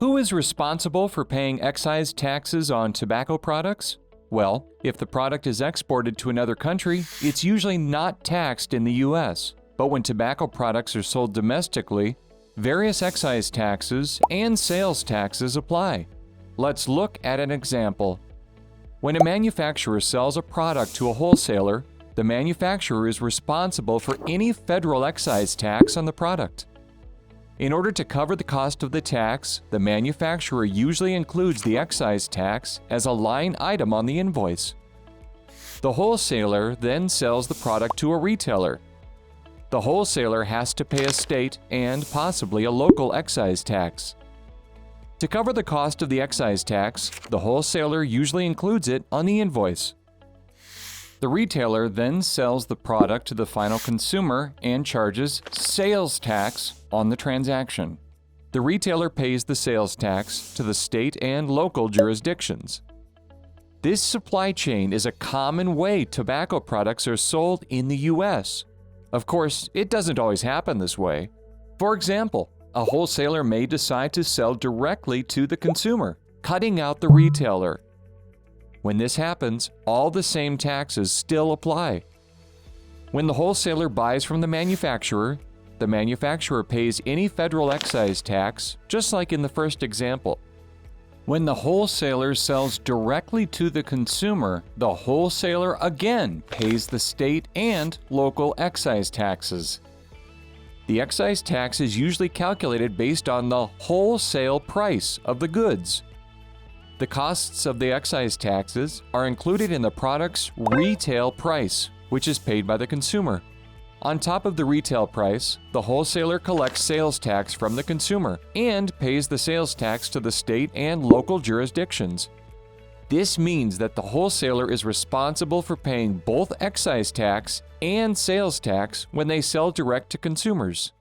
Who is responsible for paying excise taxes on tobacco products? Well, if the product is exported to another country, it's usually not taxed in the U.S. But when tobacco products are sold domestically, various excise taxes and sales taxes apply. Let's look at an example. When a manufacturer sells a product to a wholesaler, the manufacturer is responsible for any federal excise tax on the product. In order to cover the cost of the tax, the manufacturer usually includes the excise tax as a line item on the invoice. The wholesaler then sells the product to a retailer. The wholesaler has to pay a state and possibly a local excise tax. To cover the cost of the excise tax, the wholesaler usually includes it on the invoice. The retailer then sells the product to the final consumer and charges sales tax on the transaction. The retailer pays the sales tax to the state and local jurisdictions. This supply chain is a common way tobacco products are sold in the U.S. Of course, it doesn't always happen this way. For example, a wholesaler may decide to sell directly to the consumer, cutting out the retailer. When this happens, all the same taxes still apply. When the wholesaler buys from the manufacturer pays any federal excise tax, just like in the first example. When the wholesaler sells directly to the consumer, the wholesaler again pays the state and local excise taxes. The excise tax is usually calculated based on the wholesale price of the goods. The costs of the excise taxes are included in the product's retail price, which is paid by the consumer. On top of the retail price, the wholesaler collects sales tax from the consumer and pays the sales tax to the state and local jurisdictions. This means that the wholesaler is responsible for paying both excise tax and sales tax when they sell direct to consumers.